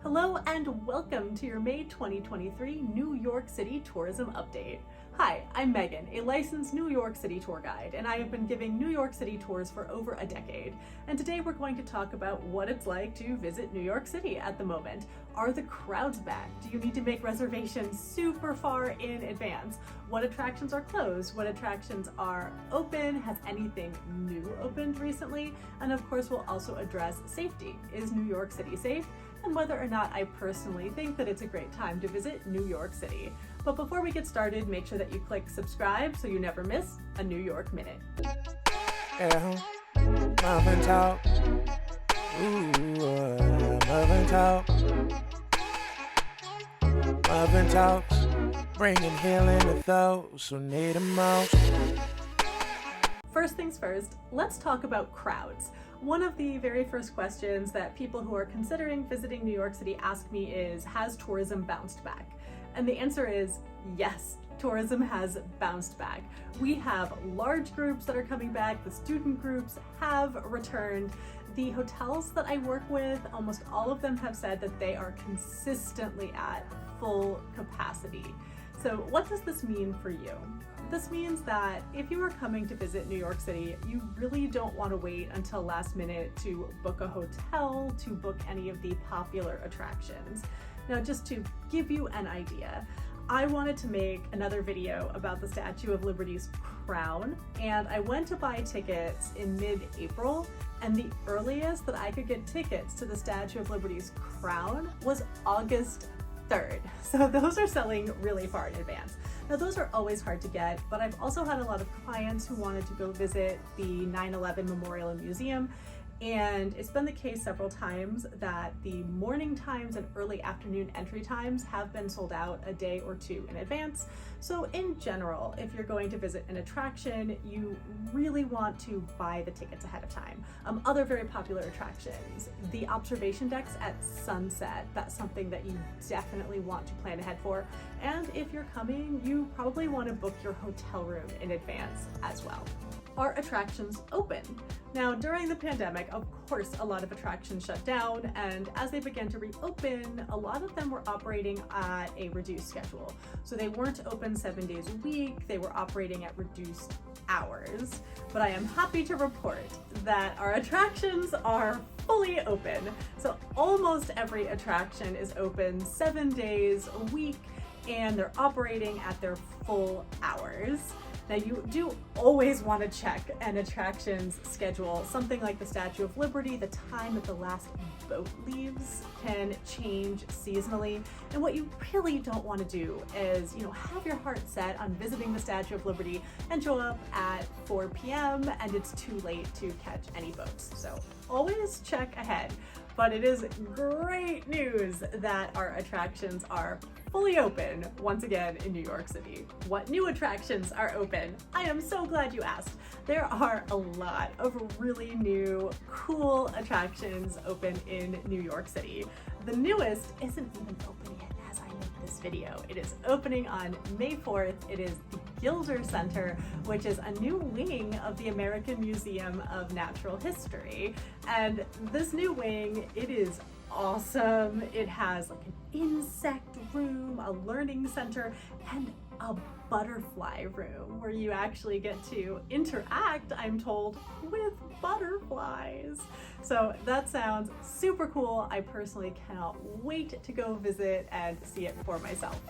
Hello and welcome to your May 2023 New York City Tourism Update. Hi, I'm Megan, a licensed New York City tour guide, and I have been giving New York City tours for over a decade. And today we're going to talk about what it's like to visit New York City at the moment. Are the crowds back? Do you need to make reservations super far in advance? What attractions are closed? What attractions are open? Has anything new opened recently? And of course, we'll also address safety. Is New York City safe? And whether or not I personally think that it's a great time to visit New York City. But before we get started, make sure that you click subscribe so you never miss a New York Minute. Yeah, muffin talk. Muffin talk. Muffin talks, bringing healing to those who need the most. First things first, let's talk about crowds. One of the very first questions that people who are considering visiting New York City ask me is, has tourism bounced back? And the answer is yes, tourism has bounced back. We have large groups that are coming back, the student groups have returned. The hotels that I work with, almost all of them have said that they are consistently at full capacity. So what does this mean for you? This means that if you are coming to visit New York City, you really don't want to wait until last minute to book a hotel, to book any of the popular attractions. Now, just to give you an idea, I wanted to make another video about the Statue of Liberty's crown, and I went to buy tickets in mid-April, and the earliest that I could get tickets to the Statue of Liberty's crown was August 3rd. So those are selling really far in advance. Now those are always hard to get, but I've also had a lot of clients who wanted to go visit the 9/11 Memorial and Museum, and it's been the case several times that the morning times and early afternoon entry times have been sold out a day or two in advance. So in general, if you're going to visit an attraction, you really want to buy the tickets ahead of time. Other very popular attractions, the observation decks at sunset, that's something that you definitely want to plan ahead for. And if you're coming, you probably want to book your hotel room in advance as well. Are attractions open? Now, during the pandemic, of course, a lot of attractions shut down, and as they began to reopen, a lot of them were operating at a reduced schedule. So they weren't open 7 days a week, they were operating at reduced hours. But I am happy to report that our attractions are fully open. So almost every attraction is open 7 days a week, and they're operating at their full hours. Now, you do always want to check an attraction's schedule. Something like the Statue of Liberty, the time that the last boat leaves can change seasonally. And what you really don't want to do is, have your heart set on visiting the Statue of Liberty and show up at 4 p.m. and it's too late to catch any boats. So always check ahead. But it is great news that our attractions are fully open once again in New York City. What new attractions are open? I am so glad you asked. There are a lot of really new, cool attractions open in New York City. The newest isn't even open yet as I make this video. It is opening on May 4th. It is the Gilder Center, which is a new wing of the American Museum of Natural History. And this new wing, it is awesome. It has like an insect room, a learning center, and a butterfly room where you actually get to interact, I'm told, with butterflies. So that sounds super cool. I personally cannot wait to go visit and see it for myself.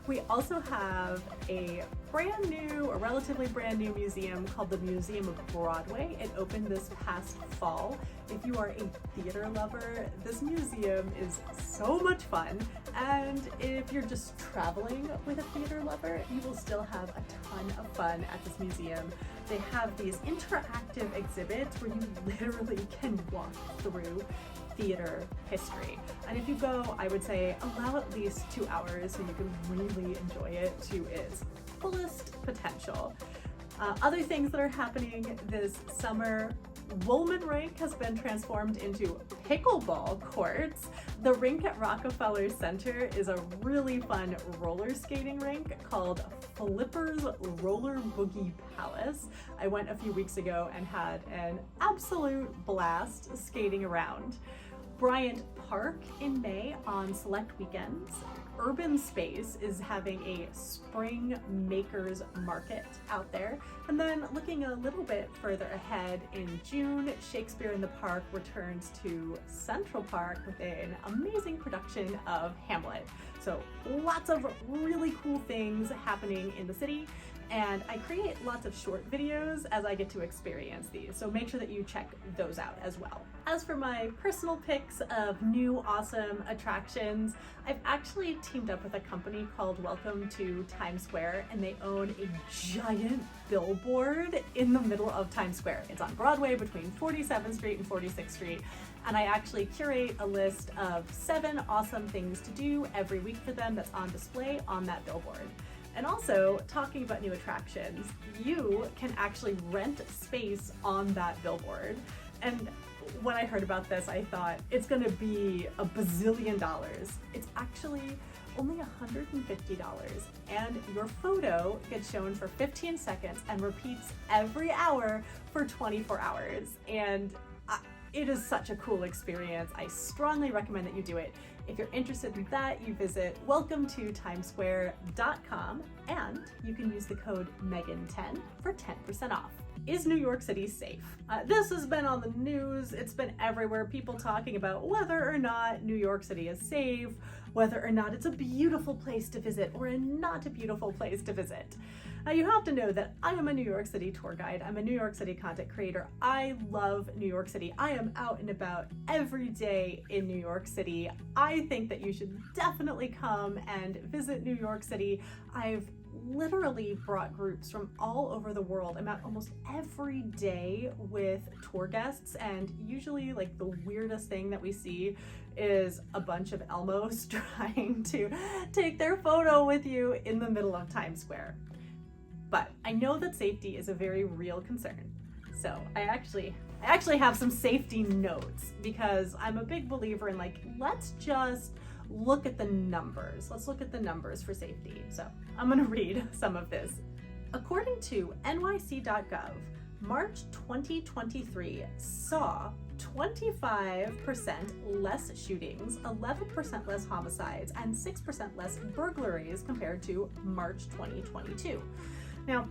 We also have a relatively brand new museum called the Museum of Broadway. It opened this past fall. If you are a theater lover, this museum is so much fun. And if you're just traveling with a theater lover, you will still have a ton of fun at this museum. They have these interactive exhibits where you literally can walk through theater history. And if you go, I would say allow at least 2 hours so you can really enjoy it to its fullest potential. Other things that are happening this summer, Woolman Rink has been transformed into pickleball courts. The rink at Rockefeller Center is a really fun roller skating rink called Flipper's Roller Boogie Palace. I went a few weeks ago and had an absolute blast skating around. Bryant Park in May on select weekends. Urban Space is having a spring makers market out there. And then looking a little bit further ahead, in June, Shakespeare in the Park returns to Central Park with an amazing production of Hamlet. So lots of really cool things happening in the city. And I create lots of short videos as I get to experience these, so make sure that you check those out as well. As for my personal picks of new awesome attractions, I've actually teamed up with a company called Welcome to Times Square, and they own a giant billboard in the middle of Times Square. It's on Broadway between 47th Street and 46th Street, and I actually curate a list of 7 awesome things to do every week for them that's on display on that billboard. And also, talking about new attractions, you can actually rent space on that billboard. And when I heard about this, I thought it's gonna be a bazillion dollars. It's actually only $150, and your photo gets shown for 15 seconds and repeats every hour for 24 hours. And it is such a cool experience. I strongly recommend that you do it. If you're interested in that, you visit welcometotimesquare.com, and you can use the code Megan10 for 10% off. Is New York City safe? This has been on the news. It's been everywhere. People talking about whether or not New York City is safe, whether or not it's a beautiful place to visit or a not a beautiful place to visit. Now, you have to know that I am a New York City tour guide. I'm a New York City content creator. I love New York City. I am out and about every day in New York City. I think that you should definitely come and visit New York City. I've literally brought groups from all over the world. I'm out almost every day with tour guests, and usually like the weirdest thing that we see is a bunch of Elmos trying to take their photo with you in the middle of Times Square. But I know that safety is a very real concern. So I actually have some safety notes, because I'm a big believer in let's just look at the numbers. Let's look at the numbers for safety. So I'm gonna read some of this. According to NYC.gov, March 2023 saw 25% less shootings, 11% less homicides, and 6% less burglaries compared to March 2022. Now,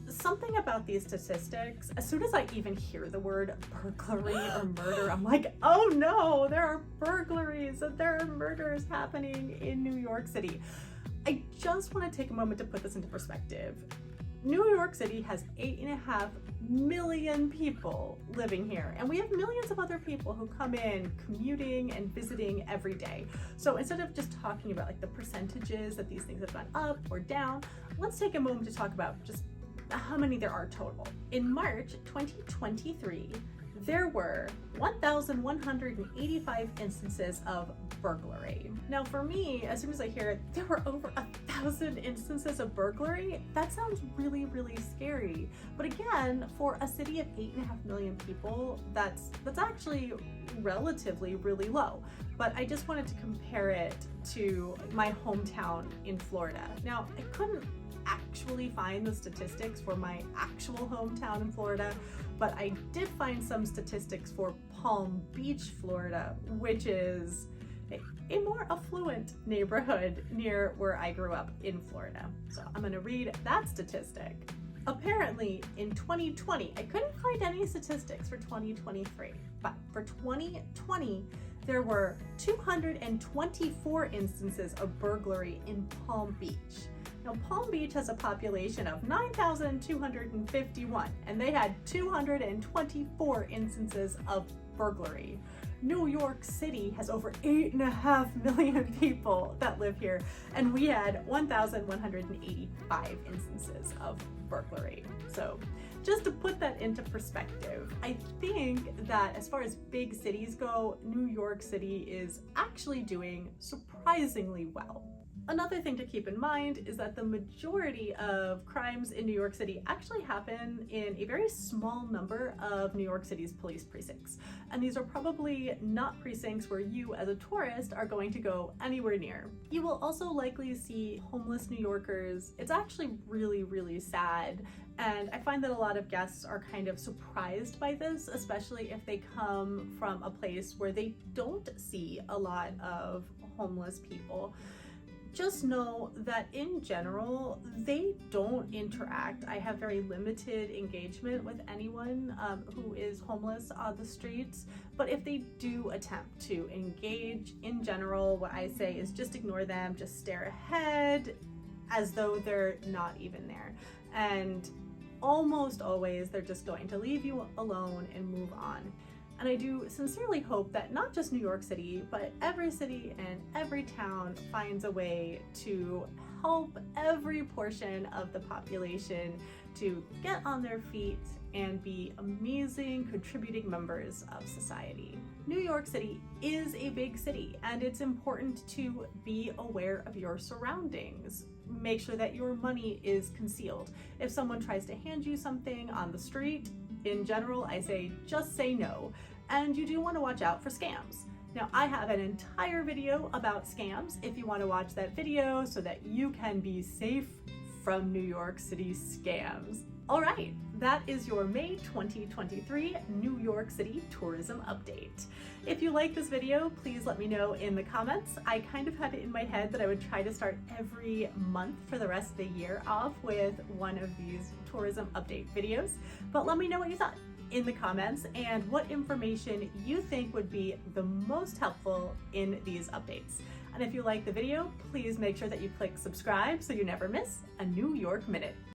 something about these statistics, as soon as I even hear the word burglary or murder, I'm like, oh no, there are burglaries and there are murders happening in New York City. I just want to take a moment to put this into perspective. New York City has 8.5 million people living here, and we have millions of other people who come in commuting and visiting every day. So instead of just talking about the percentages that these things have gone up or down, let's take a moment to talk about just how many there are total. In March 2023, there were 1,185 instances of burglary. Now for me, as soon as I hear it, there were over 1,000 instances of burglary. That sounds really, really scary. But again, for a city of 8.5 million people, that's actually relatively really low. But I just wanted to compare it to my hometown in Florida. Now, I couldn't actually find the statistics for my actual hometown in Florida, but I did find some statistics for Palm Beach, Florida, which is a more affluent neighborhood near where I grew up in Florida. So I'm gonna read that statistic. Apparently in 2020, I couldn't find any statistics for 2023, but for 2020, there were 224 instances of burglary in Palm Beach. Now, Palm Beach has a population of 9,251, and they had 224 instances of burglary. New York City has over 8.5 million people that live here, and we had 1,185 instances of burglary. So just to put that into perspective, I think that as far as big cities go, New York City is actually doing surprisingly well. Another thing to keep in mind is that the majority of crimes in New York City actually happen in a very small number of New York City's police precincts. And these are probably not precincts where you as a tourist are going to go anywhere near. You will also likely see homeless New Yorkers. It's actually really, really sad. And I find that a lot of guests are kind of surprised by this, especially if they come from a place where they don't see a lot of homeless people. Just know that in general, they don't interact. I have very limited engagement with anyone who is homeless on the streets, but if they do attempt to engage, in general, what I say is just ignore them, just stare ahead as though they're not even there. And almost always, they're just going to leave you alone and move on. And I do sincerely hope that not just New York City, but every city and every town finds a way to help every portion of the population to get on their feet and be amazing contributing members of society. New York City is a big city, and it's important to be aware of your surroundings. Make sure that your money is concealed. If someone tries to hand you something on the street, in general, I say just say no. And you do want to watch out for scams. Now, I have an entire video about scams if you want to watch that video so that you can be safe from New York City scams. All right, that is your May 2023 New York City tourism update. If you like this video, please let me know in the comments. I kind of had it in my head that I would try to start every month for the rest of the year off with one of these tourism update videos, but let me know what you thought in the comments and what information you think would be the most helpful in these updates. And if you like the video, please make sure that you click subscribe so you never miss a New York Minute.